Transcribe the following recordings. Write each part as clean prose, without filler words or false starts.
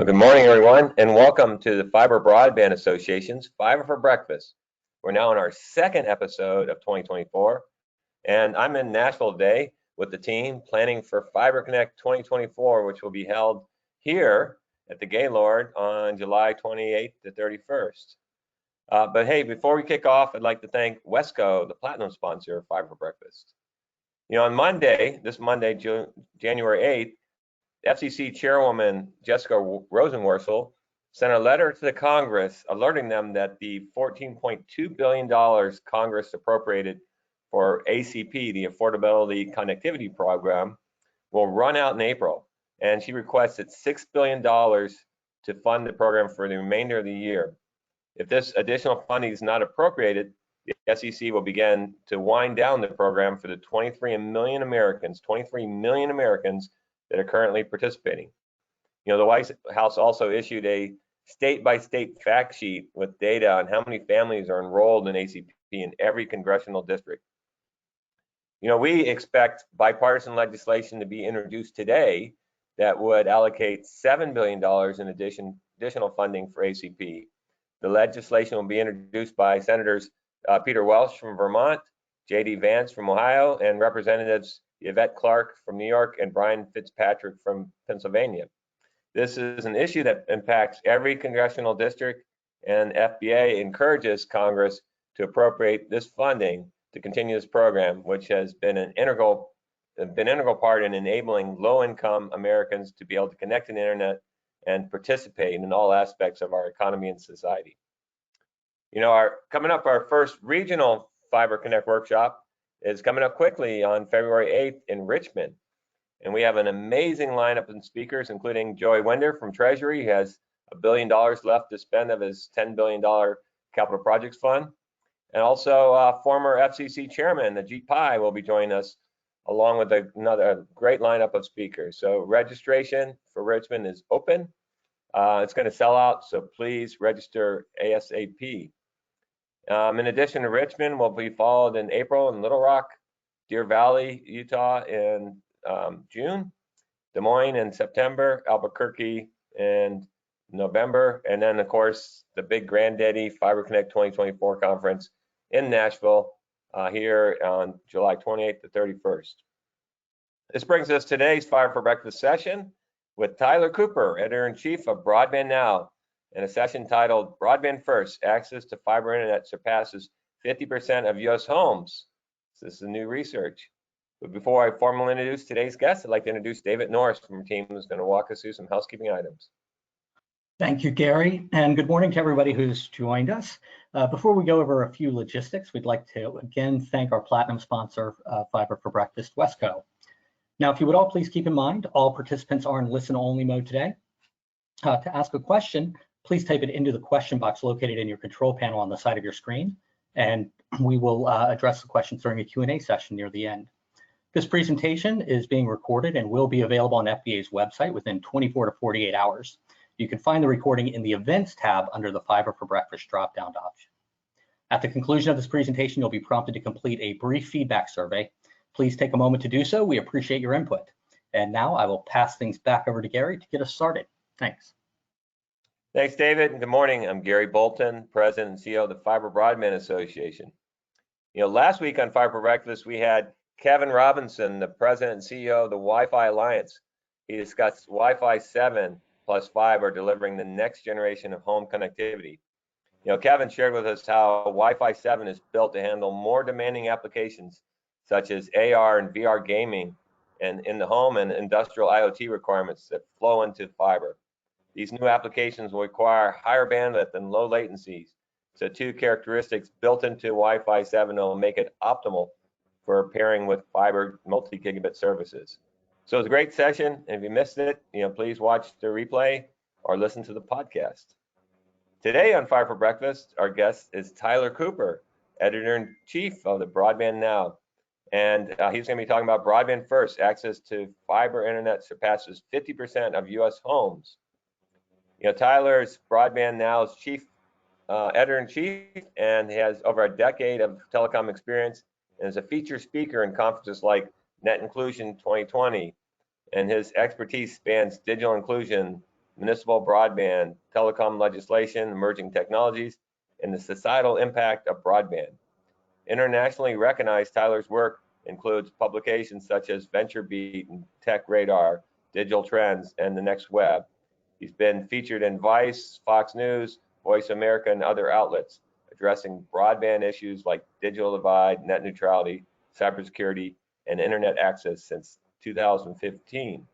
Well, good morning, everyone, and welcome to the Fiber Broadband Association's Fiber for Breakfast. We're now in our second episode of 2024, and I'm in Nashville today with the team planning for Fiber Connect 2024, which will be held here at the Gaylord on July 28th to 31st. But hey, before we kick off, I'd like to thank Wesco, the platinum sponsor of Fiber for Breakfast. On Monday, January 8th, FCC Chairwoman Jessica Rosenworcel sent a letter to the Congress alerting them that the $14.2 billion Congress appropriated for ACP, the Affordability Connectivity Program, will run out in April. And she requested $6 billion to fund the program for the remainder of the year. If this additional funding is not appropriated, the FCC will begin to wind down the program for the 23 million Americans that are currently participating. The White House also issued a state-by-state fact sheet with data on how many families are enrolled in ACP in every congressional district. We expect bipartisan legislation to be introduced today that would allocate $7 billion in additional funding for ACP. The legislation will be introduced by Senators Peter Welch from Vermont, J.D. Vance from Ohio, and Representatives Yvette Clarke from New York and Brian Fitzpatrick from Pennsylvania. This is an issue that impacts every congressional district, and FBA encourages Congress to appropriate this funding to continue this program, which has been an integral part in enabling low-income Americans to be able to connect to the internet and participate in all aspects of our economy and society. Coming up, our first regional Fiber Connect workshop is coming up quickly on February 8th in Richmond. And we have an amazing lineup of speakers, including Joey Wender from Treasury. He has $1 billion left to spend of his $10 billion capital projects fund. And also former FCC chairman, Ajit Pai, will be joining us along with another great lineup of speakers. So registration for Richmond is open. It's going to sell out, so please register ASAP. In addition to Richmond, we'll be followed in April in Little Rock, Deer Valley, Utah in June, Des Moines in September, Albuquerque in November, and then of course the big granddaddy Fiber Connect 2024 conference in Nashville here on July 28th to 31st. This brings us to today's Fiber for Breakfast session with Tyler Cooper, Editor-in-Chief of Broadband Now, in a session titled Broadband First, Access to Fiber Internet Surpasses 50% of U.S. Homes. This is new research. But before I formally introduce today's guest, I'd like to introduce David Norris from our team, who's going to walk us through some housekeeping items. Thank you, Gary, and good morning to everybody who's joined us. Before we go over a few logistics, we'd like to again thank our platinum sponsor, Fiber for Breakfast, Wesco. Now, if you would all please keep in mind, all participants are in listen-only mode today. To ask a question, please type it into the question box located in your control panel on the side of your screen, and we will address the questions during a Q&A session near the end. This presentation is being recorded and will be available on FBA's website within 24 to 48 hours. You can find the recording in the Events tab under the Fiber for Breakfast drop-down option. At the conclusion of this presentation, you'll be prompted to complete a brief feedback survey. Please take a moment to do so. We appreciate your input. And now I will pass things back over to Gary to get us started. Thanks. Thanks, David, and good morning. I'm Gary Bolton, President and CEO of the Fiber Broadband Association. Last week on Fiber for Breakfast, we had Kevin Robinson, the President and CEO of the Wi-Fi Alliance. He discussed Wi-Fi 7 plus fiber delivering the next generation of home connectivity. Kevin shared with us how Wi-Fi 7 is built to handle more demanding applications such as AR and VR gaming and in the home and industrial IoT requirements that flow into fiber. These new applications will require higher bandwidth and low latencies. So two characteristics built into Wi-Fi 7 will make it optimal for pairing with fiber multi-gigabit services. So it was a great session. And if you missed it, please watch the replay or listen to the podcast. Today on Fiber for Breakfast, our guest is Tyler Cooper, Editor-in-Chief of the Broadband Now. And he's going to be talking about Broadband First, access to fiber internet surpasses 50% of U.S. homes. Tyler's Broadband Now's Editor-in-Chief, and he has over a decade of telecom experience and is a featured speaker in conferences like Net Inclusion 2020. And his expertise spans digital inclusion, municipal broadband, telecom legislation, emerging technologies, and the societal impact of broadband. Internationally recognized, Tyler's work includes publications such as VentureBeat and Tech Radar, Digital Trends, and The Next Web. He's been featured in Vice, Fox News, Voice America, and other outlets, addressing broadband issues like digital divide, net neutrality, cybersecurity, and internet access since 2015.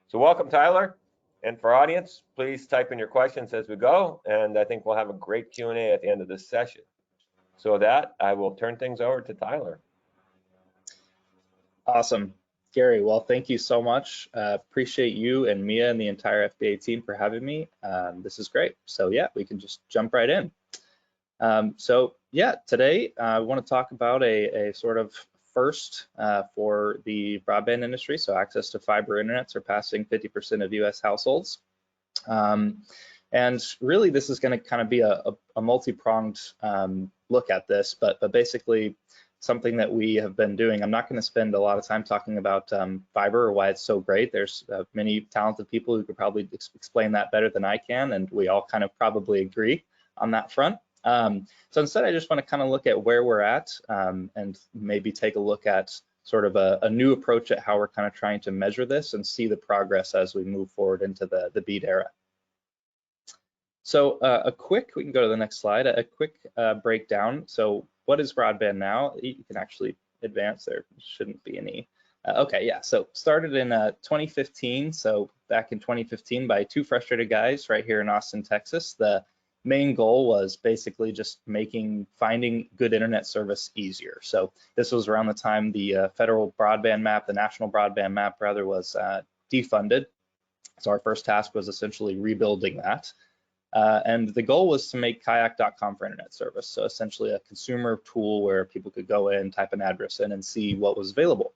So welcome, Tyler. And for our audience, please type in your questions as we go, and I think we'll have a great Q&A at the end of this session. So with that, I will turn things over to Tyler. Awesome. Gary, well, thank you so much. Appreciate you and Mia and the entire FBA team for having me. This is great. So yeah, we can just jump right in. Today I want to talk about a sort of first for the broadband industry, so access to fiber internet surpassing 50% of US households. And really this is going to kind of be a multi-pronged look at this, but basically something that we have been doing. I'm not going to spend a lot of time talking about fiber or why it's so great. There's many talented people who could probably explain that better than I can, and we all kind of probably agree on that front. So instead, I just want to kind of look at where we're at and maybe take a look at sort of a new approach at how we're kind of trying to measure this and see the progress as we move forward into the BEAD era. So we can go to the next slide, a quick breakdown. So what is broadband now? You can actually advance, there shouldn't be any. So started in 2015. So back in 2015 by two frustrated guys right here in Austin, Texas. The main goal was basically just finding good internet service easier. So this was around the time the federal broadband map, the national broadband map rather, was defunded. So our first task was essentially rebuilding that. And the goal was to make kayak.com for internet service. So essentially a consumer tool where people could go in, type an address in, and see what was available.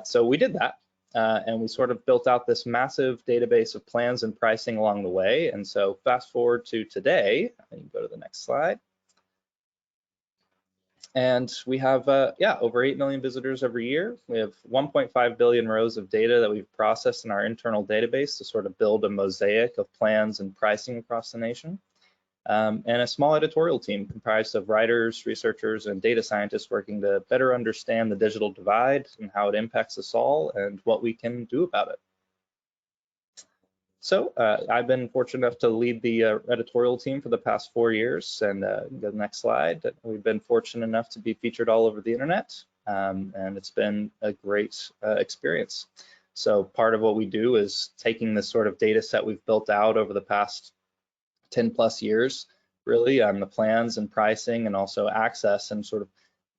So we did that. And we sort of built out this massive database of plans and pricing along the way. And so fast forward to today, you can go to the next slide. And we have, over 8 million visitors every year. We have 1.5 billion rows of data that we've processed in our internal database to sort of build a mosaic of plans and pricing across the nation. And a small editorial team comprised of writers, researchers, and data scientists working to better understand the digital divide and how it impacts us all and what we can do about it. So I've been fortunate enough to lead the editorial team for the past 4 years, and go to the next slide. We've been fortunate enough to be featured all over the internet, and it's been a great experience. So part of what we do is taking this sort of data set we've built out over the past 10 plus years, really, on the plans and pricing and also access, and sort of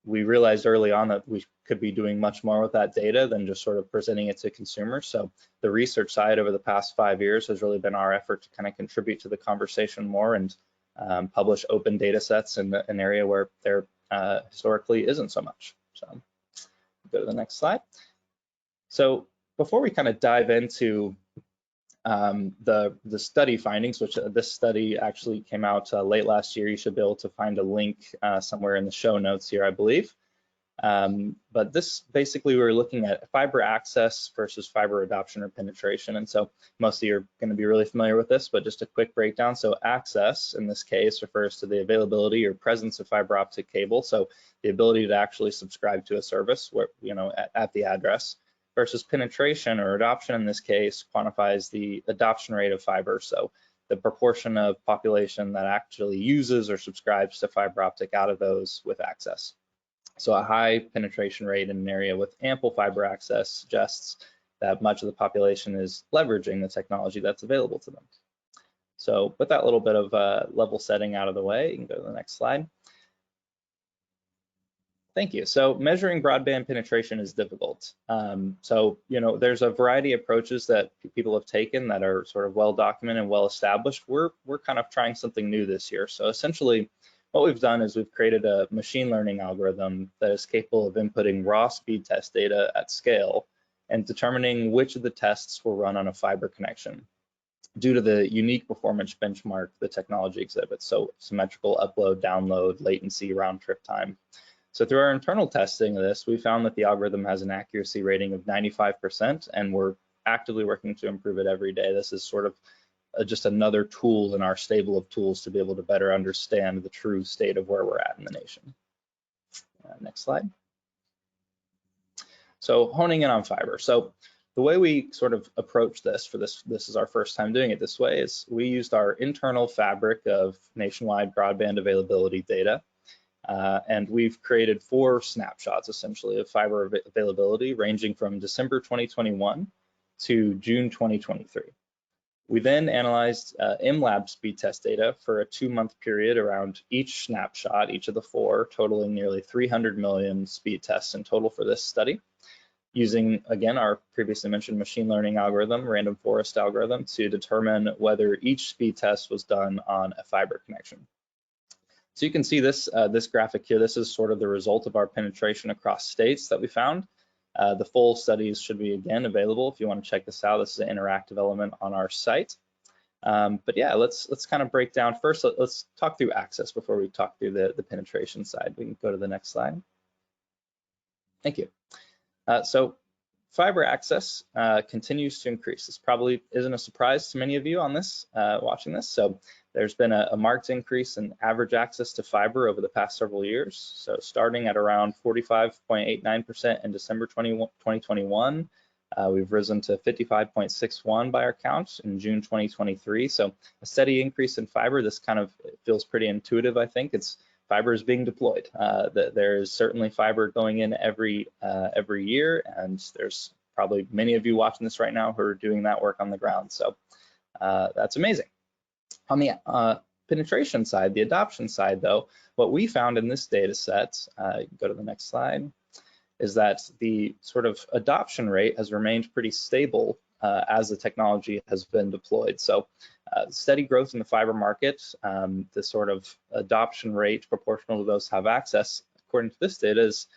we realized early on that we could be doing much more with that data than just sort of presenting it to consumers. So the research side over the past 5 years has really been our effort to kind of contribute to the conversation more and publish open data sets in an area where there historically isn't so much. So go to the next slide. So before we kind of dive into the study findings, which this study actually came out late last year. You should be able to find a link somewhere in the show notes here, I believe. But this basically, we were looking at fiber access versus fiber adoption or penetration. And so most of you are going to be really familiar with this, but just a quick breakdown. So access in this case refers to the availability or presence of fiber optic cable. So the ability to actually subscribe to a service where, at the address. Versus penetration or adoption in this case quantifies the adoption rate of fiber. So the proportion of population that actually uses or subscribes to fiber optic out of those with access. So a high penetration rate in an area with ample fiber access suggests that much of the population is leveraging the technology that's available to them. So with that little bit of level setting out of the way, you can go to the next slide. Thank you. So measuring broadband penetration is difficult. There's a variety of approaches that people have taken that are sort of well documented and well established. We're kind of trying something new this year. So essentially what we've done is we've created a machine learning algorithm that is capable of inputting raw speed test data at scale and determining which of the tests will run on a fiber connection due to the unique performance benchmark the technology exhibits. So symmetrical upload, download, latency, round trip time. So through our internal testing of this, we found that the algorithm has an accuracy rating of 95%, and we're actively working to improve it every day. This is sort of just another tool in our stable of tools to be able to better understand the true state of where we're at in the nation. Next slide. So honing in on fiber. So the way we sort of approach this this is our first time doing it this way, is we used our internal fabric of nationwide broadband availability data. And we've created 4 snapshots essentially of fiber availability ranging from December 2021 to June 2023. We then analyzed MLab speed test data for a 2-month period around each snapshot, each of the 4, totaling nearly 300 million speed tests in total for this study, using, again, our previously mentioned machine learning algorithm, random forest algorithm, to determine whether each speed test was done on a fiber connection. So you can see this, this graphic here. This is sort of the result of our penetration across states that we found. The full studies should be, again, available if you want to check this out. This is an interactive element on our site. But yeah, let's kind of break down. First, let's talk through access before we talk through the penetration side. We can go to the next slide. Thank you. So fiber access continues to increase. This probably isn't a surprise to many of you on this, watching this. So there's been a marked increase in average access to fiber over the past several years. So starting at around 45.89% in December 2021, we've risen to 55.61 by our count in June 2023. So a steady increase in fiber. This kind of feels pretty intuitive, I think. Fiber is being deployed. There is certainly fiber going in every year, and there's probably many of you watching this right now who are doing that work on the ground. So that's amazing. On the penetration side, the adoption side, though, what we found in this data set, go to the next slide, is that the sort of adoption rate has remained pretty stable as the technology has been deployed. So steady growth in the fiber market, the sort of adoption rate proportional to those who have access, according to this data, has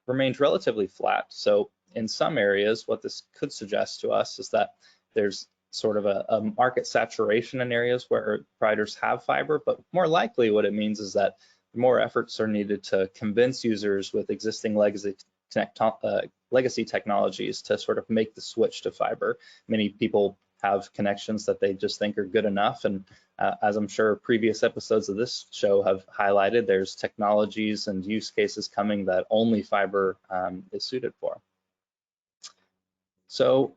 remained relatively flat. So in some areas, what this could suggest to us is that there's sort of a market saturation in areas where providers have fiber, but more likely what it means is that more efforts are needed to convince users with existing legacy technologies to sort of make the switch to fiber. Many people have connections that they just think are good enough, and as I'm sure previous episodes of this show have highlighted, there's technologies and use cases coming that only fiber is suited for. So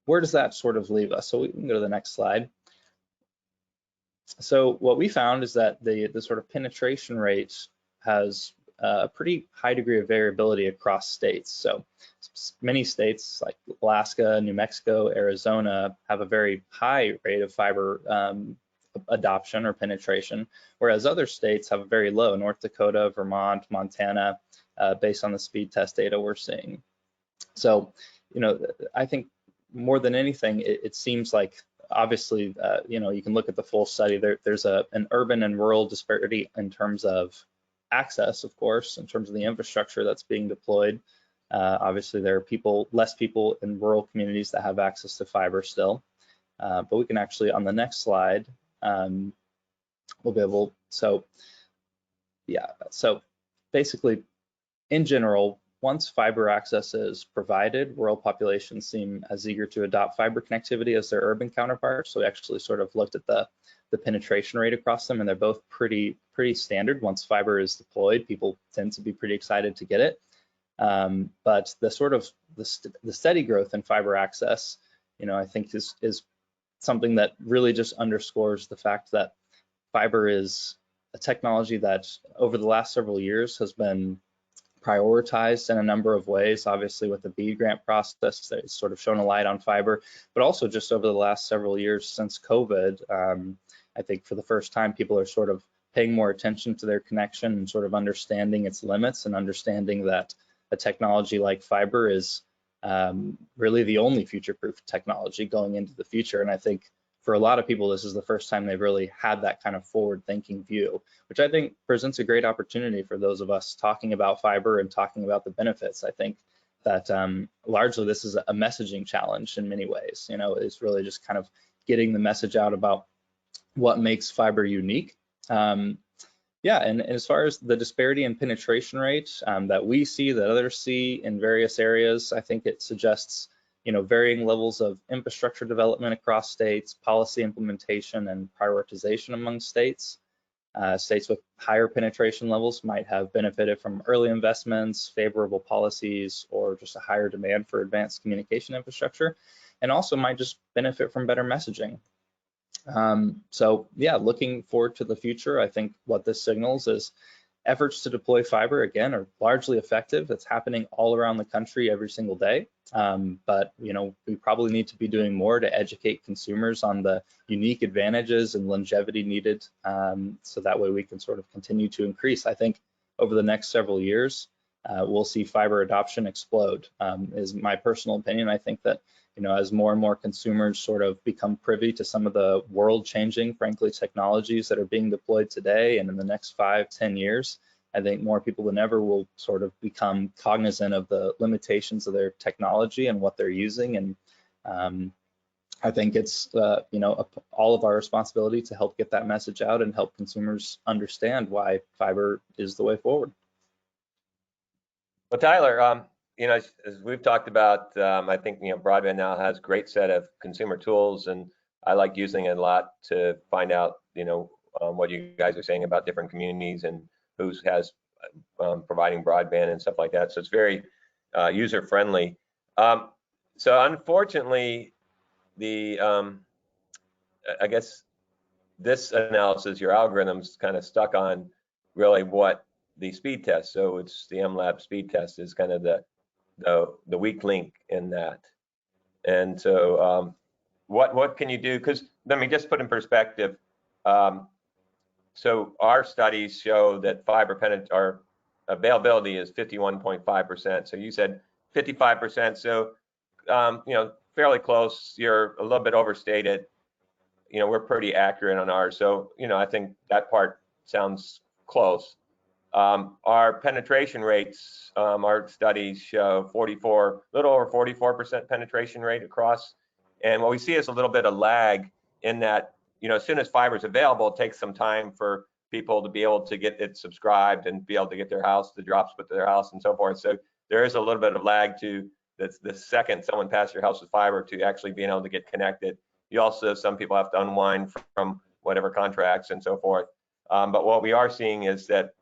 where does that sort of leave us? So we can go to the next slide. So what we found is that the sort of penetration rate has a pretty high degree of variability across states. So many states like Alaska, New Mexico, Arizona have a very high rate of fiber adoption or penetration, whereas other states have a very low, North Dakota, Vermont, Montana, based on the speed test data we're seeing. So, you know, I think more than anything, it seems like obviously, you know, you can look at the full study. There's an urban and rural disparity in terms of access, of course, in terms of the infrastructure that's being deployed. Obviously, there are less people in rural communities that have access to fiber still. But we can actually, on the next slide, we'll be able, so yeah, so basically, in general, once fiber access is provided, rural populations seem as eager to adopt fiber connectivity as their urban counterparts. So we actually sort of looked at the penetration rate across them, and they're both pretty standard. Once fiber is deployed, people tend to be pretty excited to get it. But the sort of the steady growth in fiber access, you know, I think is something that really just underscores the fact that fiber is a technology that over the last several years has been prioritized in a number of ways. Obviously, with the BEAD grant process, that's sort of shown a light on fiber, but also just over the last several years since COVID, I think for the first time, people are sort of paying more attention to their connection and sort of understanding its limits and understanding that a technology like fiber is really the only future-proof technology going into the future. And I think for a lot of people, this is the first time they've really had that kind of forward-thinking view, which I think presents a great opportunity for those of us talking about fiber and talking about the benefits. I think that largely this is a messaging challenge in many ways. You know, it's really just kind of getting the message out about what makes fiber unique. Yeah, and as far as the disparity in penetration rate that we see, that others see in various areas, I think it suggests varying levels of infrastructure development across states, policy implementation and prioritization among states. States with higher penetration levels might have benefited from early investments, favorable policies, or just a higher demand for advanced communication infrastructure, and also might just benefit from better messaging. So yeah, looking forward to the future, I think what this signals is efforts to deploy fiber, again, are largely effective. It's happening all around the country every single day. But we probably need to be doing more to educate consumers on the unique advantages and longevity needed, so that way we can sort of continue to increase. I think over the next several years, we'll see fiber adoption explode, is my personal opinion. I think that as more and more consumers sort of become privy to some of the world-changing, frankly, technologies that are being deployed today and in the next 5-10 years, I think more people than ever will sort of become cognizant of the limitations of their technology and what they're using. And I think it's all of our responsibility to help get that message out and help consumers understand why fiber is the way forward. Well, Tyler, as we've talked about, I think broadband now has a great set of consumer tools, and I like using it a lot to find out what you guys are saying about different communities and who has providing broadband and stuff like that. So it's very user friendly. So unfortunately, I guess this analysis, your algorithm's kind of stuck on really what the speed test. So it's the MLab speed test is kind of the weak link in that. And so what can you do? Because let me just put in perspective. So our studies show that our availability is 51.5%. So you said 55%. So fairly close. You're a little bit overstated. We're pretty accurate on ours. So I think that part sounds close. Our penetration rates, our studies show little over 44% penetration rate across. And what we see is a little bit of lag in that, as soon as fiber is available, it takes some time for people to be able to get it subscribed and be able to get the drops put to their house and so forth. So there is a little bit of lag to the second someone passes your house with fiber to actually being able to get connected. You also, some people have to unwind from whatever contracts and so forth. But what we are seeing is that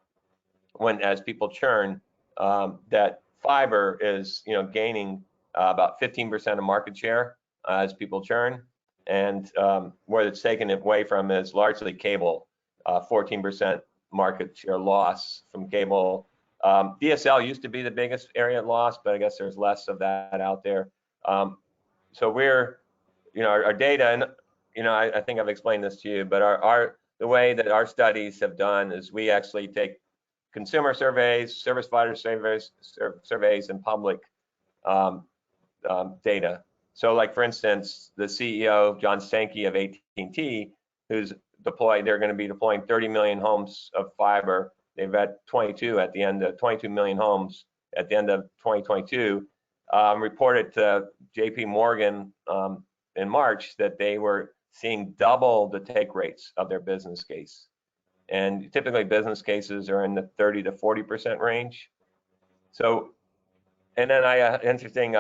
as people churn, that fiber is gaining about 15% of market share as people churn, and where it's taken away from is largely cable, 14% market share loss from cable. DSL used to be the biggest area of loss, but I guess there's less of that out there. So we're, our data, and I think I've explained this to you, but the way that our studies have done is we actually take consumer surveys, service provider surveys, and public data. So, like for instance, the CEO John Sankey of AT&T, who's deployed, they're going to be deploying 30 million homes of fiber. They've had 22 million homes at the end of 2022. Reported to JP Morgan in March that they were seeing double the take rates of their business case. And typically business cases are in the 30 to 40% range. So, and then interesting,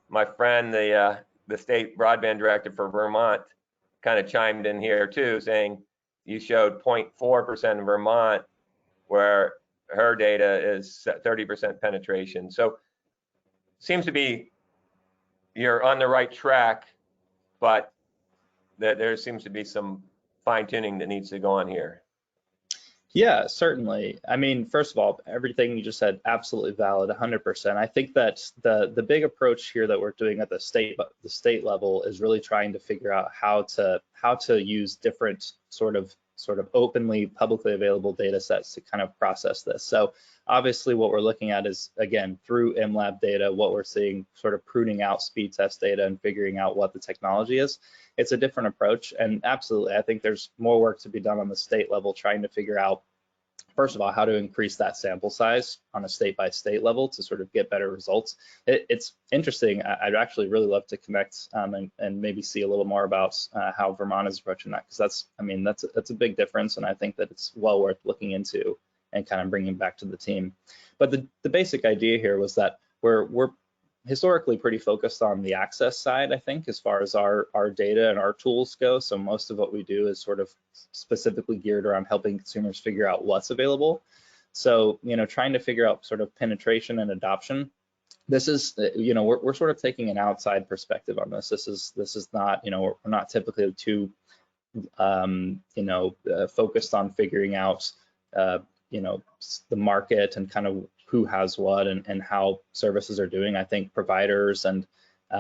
my friend, the state broadband director for Vermont, kind of chimed in here too, saying you showed 0.4% in Vermont, where her data is 30% penetration. So seems to be you're on the right track, but there seems to be some fine tuning that needs to go on here. Yeah, certainly. I mean, first of all, everything you just said, absolutely valid, 100%. I think that the big approach here that we're doing at the state level is really trying to figure out how to use different sort of openly publicly available data sets to kind of process this. So obviously what we're looking at is, again, through MLab data, what we're seeing sort of pruning out speed test data and figuring out what the technology is. It's a different approach, and absolutely, I think there's more work to be done on the state level trying to figure out, first of all, how to increase that sample size on a state-by-state level to sort of get better results. It's interesting. I'd actually really love to connect and maybe see a little more about how Vermont is approaching that, because that's a big difference, and I think that it's well worth looking into and kind of bringing back to the team. But the basic idea here was that we're historically pretty focused on the access side, I think, as far as our data and our tools go. So most of what we do is sort of specifically geared around helping consumers figure out what's available. So, trying to figure out sort of penetration and adoption. This is, we're sort of taking an outside perspective on this. This is not, we're not typically too, focused on figuring out, the market and kind of who has what and how services are doing. I think providers and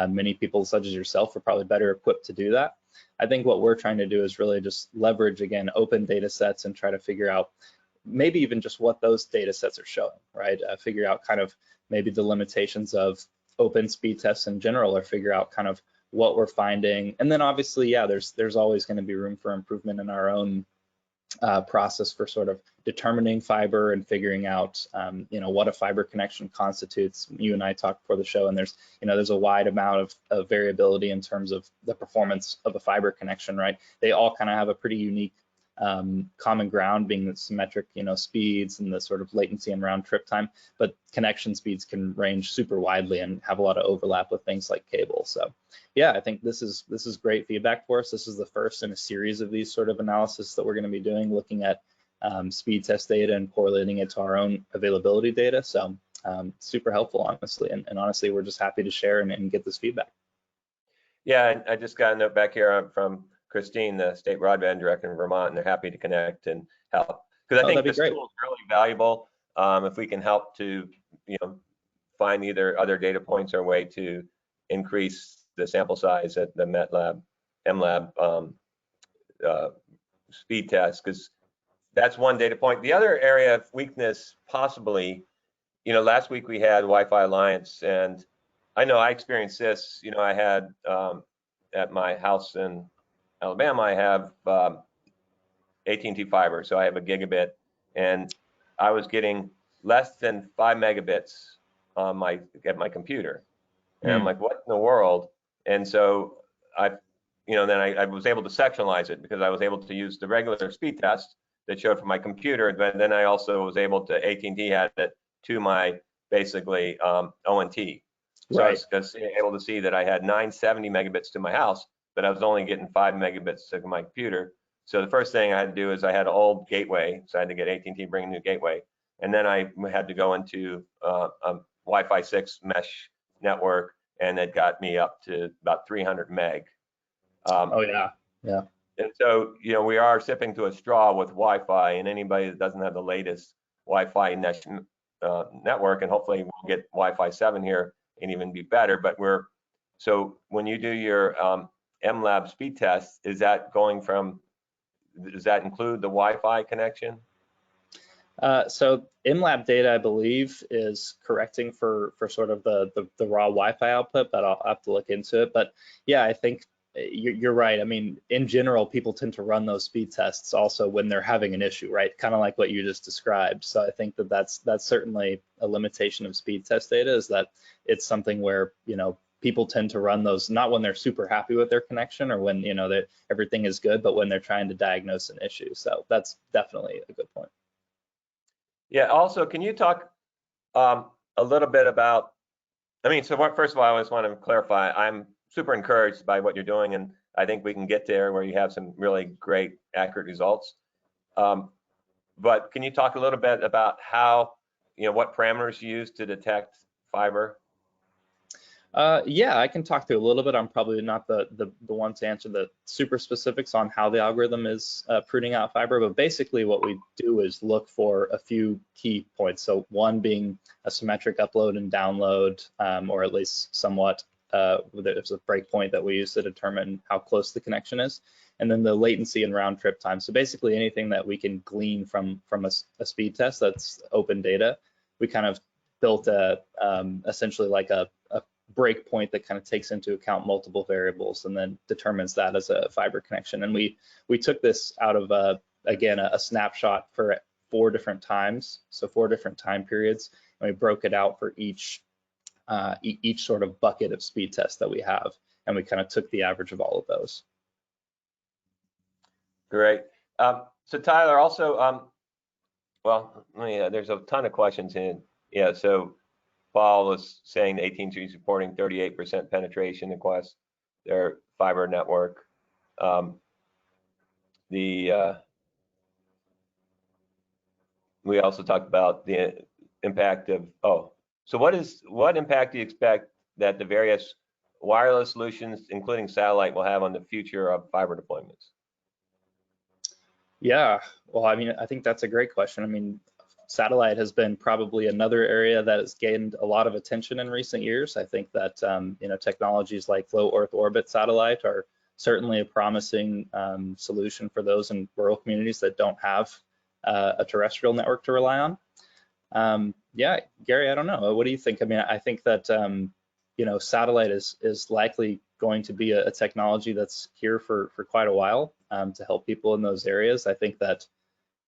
many people such as yourself are probably better equipped to do that. I think what we're trying to do is really just leverage, again, open data sets and try to figure out maybe even just what those data sets are showing, right? Figure out kind of maybe the limitations of open speed tests in general, or figure out kind of what we're finding. And then obviously, yeah, there's always going to be room for improvement in our own process for sort of determining fiber and figuring out, what a fiber connection constitutes. You and I talked before the show, and there's a wide amount of variability in terms of the performance of a fiber connection, right? They all kind of have a pretty unique common ground, being the symmetric, speeds and the sort of latency and round trip time, but connection speeds can range super widely and have a lot of overlap with things like cable. So yeah, I think this is great feedback for us. This is the first in a series of these sort of analysis that we're going to be doing, looking at speed test data and correlating it to our own availability data. So super helpful, honestly, and honestly, we're just happy to share and get this feedback. Yeah, I just got a note back here from Christine, the state broadband director in Vermont, and they're happy to connect and help, because I think this tool is really valuable. If we can help to, find either other data points or a way to increase the sample size at the MLab speed test, because that's one data point. The other area of weakness, possibly, last week we had Wi-Fi Alliance, and I know I experienced this. I had at my house in Alabama, I have AT&T fiber, so I have a gigabit, and I was getting less than 5 megabits on my computer, and I'm like, what in the world? And so then I was able to sectionalize it, because I was able to use the regular speed test that showed for my computer, but then I also was able to, AT&T had it to my basically ONT. So I was able to see that I had 970 megabits to my house, but I was only getting 5 megabits to my computer. So the first thing I had to do is I had an old gateway, so I had to get AT&T bring a new gateway, and then I had to go into a Wi-Fi 6 mesh network, and it got me up to about 300 meg. Yeah. And so we are sipping to a straw with Wi-Fi, and anybody that doesn't have the latest Wi-Fi mesh network, and hopefully we'll get Wi-Fi 7 here and even be better. But so when you do your MLab speed test, does that include the Wi-Fi connection? So MLab data, I believe, is correcting for sort of the raw Wi-Fi output, but I'll have to look into it. But yeah, I think you're right. I mean, in general, people tend to run those speed tests also when they're having an issue, right? Kind of like what you just described. So I think that's certainly a limitation of speed test data, is that it's something where, people tend to run those not when they're super happy with their connection, or when, that everything is good, but when they're trying to diagnose an issue. So that's definitely a good point. Yeah, also, can you talk a little bit about, first of all, I just want to clarify, I'm super encouraged by what you're doing, and I think we can get there where you have some really great, accurate results. But can you talk a little bit about how, what parameters you use to detect fiber? Yeah, I can talk through a little bit. I'm probably not the one to answer the super specifics on how the algorithm is pruning out fiber, but basically what we do is look for a few key points. So one being a symmetric upload and download, or at least somewhat. There's a breakpoint that we use to determine how close the connection is, and then the latency and round trip time. So basically anything that we can glean from a speed test that's open data, we kind of built essentially like a breakpoint that kind of takes into account multiple variables and then determines that as a fiber connection. And we took this out of again a snapshot for 4 different times, so 4 different time periods, and we broke it out for each sort of bucket of speed tests that we have, and we kind of took the average of all of those. Great. So Tyler, also, there's a ton of questions in. Yeah, so Paul was saying the AT&T is reporting 38% penetration across their fiber network. We also talked about the impact of, so what impact do you expect that the various wireless solutions, including satellite, will have on the future of fiber deployments? Yeah, well, I mean, I think that's a great question. I mean, satellite has been probably another area that has gained a lot of attention in recent years. I think that you know, technologies like low Earth orbit satellite are certainly a promising solution for those in rural communities that don't have a terrestrial network to rely on. Yeah, Gary, I don't know. What do you think? I mean, I think that you know, satellite is likely going to be a technology that's here for quite a while to help people in those areas. I think that,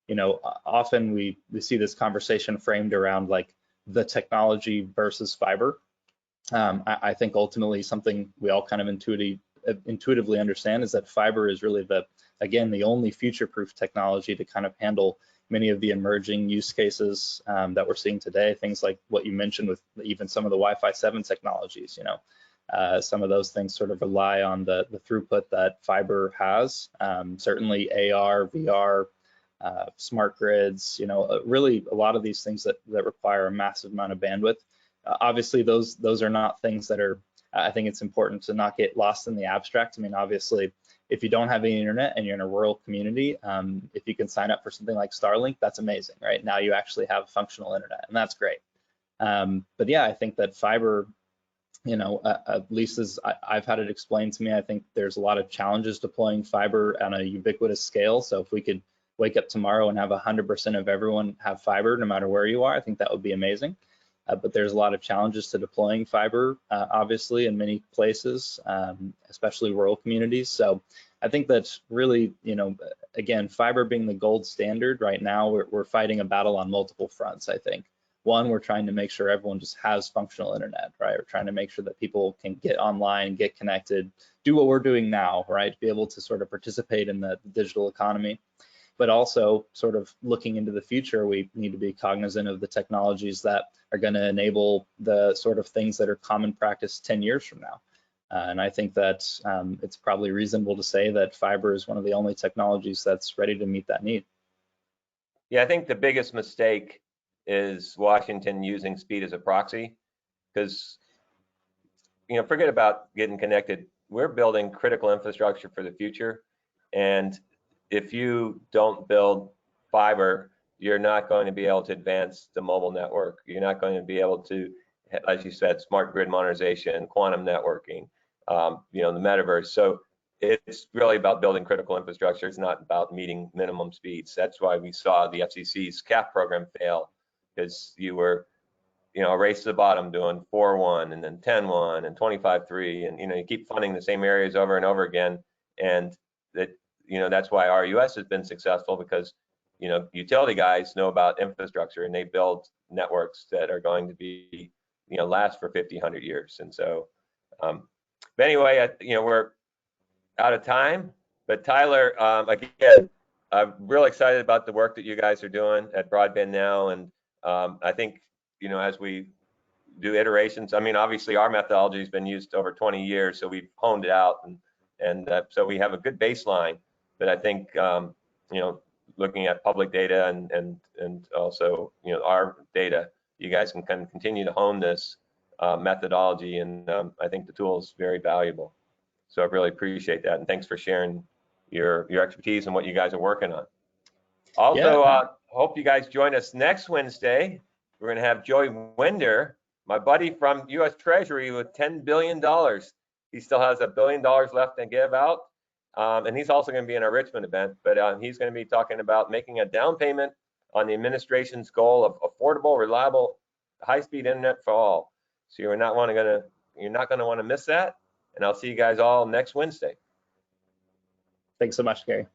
you know, often we see this conversation framed around like the technology versus fiber. I think ultimately something we all kind of intuitively understand is that fiber is really the only future-proof technology to kind of handle many of the emerging use cases that we're seeing today. Things like what you mentioned with even some of the Wi-Fi 7 technologies, you know, some of those things sort of rely on the throughput that fiber has. Certainly AR, VR, smart grids, you know, really a lot of these things that require a massive amount of bandwidth. Obviously, those are not things that are, I think it's important to not get lost in the abstract. I mean, obviously, if you don't have any internet and you're in a rural community, if you can sign up for something like Starlink, that's amazing, right? Now you actually have functional internet, and that's great. But yeah, I think that fiber, you know, at least as I've had it explained to me, I think there's a lot of challenges deploying fiber on a ubiquitous scale. So if we could wake up tomorrow and have 100% of everyone have fiber, no matter where you are, I think that would be amazing. But there's a lot of challenges to deploying fiber, obviously, in many places, especially rural communities. So I think that's really, you know, again, fiber being the gold standard right now, we're fighting a battle on multiple fronts, I think. One, we're trying to make sure everyone just has functional internet, right? We're trying to make sure that people can get online, get connected, do what we're doing now, right? Be able to sort of participate in the digital economy. But also sort of looking into the future, we need to be cognizant of the technologies that are going to enable the sort of things that are common practice 10 years from now. And I think that it's probably reasonable to say that fiber is one of the only technologies that's ready to meet that need. Yeah, I think the biggest mistake is Washington using speed as a proxy, because, you know, forget about getting connected. We're building critical infrastructure for the future, and if you don't build fiber, you're not going to be able to advance the mobile network. You're not going to be able to, as you said, smart grid modernization, quantum networking, you know, the metaverse. So it's really about building critical infrastructure. It's not about meeting minimum speeds. That's why we saw the FCC's CAF program fail, because you were, you know, a race to the bottom doing 4.1 and then 10.1 and 25.3, and, you know, you keep funding the same areas over and over again. And that, you know, that's why RUS has been successful, because, you know, utility guys know about infrastructure and they build networks that are going to be, you know, last for 50, 100 years. And so, but anyway, you know, we're out of time. But Tyler, again, I'm real excited about the work that you guys are doing at Broadband now. And I think, you know, as we do iterations, I mean, obviously our methodology has been used over 20 years, so we've honed it out, and so we have a good baseline. But I think, you know, looking at public data and also, you know, our data, you guys can kind of continue to hone this methodology, and I think the tool is very valuable. So I really appreciate that, and thanks for sharing your expertise and what you guys are working on. Also, hope you guys join us next Wednesday. We're going to have Joey Winder, my buddy from U.S. Treasury, with $10 billion. He still has $1 billion left to give out. And he's also going to be in our Richmond event, but he's going to be talking about making a down payment on the administration's goal of affordable, reliable, high-speed internet for all. So you're not going to want to miss that. And I'll see you guys all next Wednesday. Thanks so much, Gary.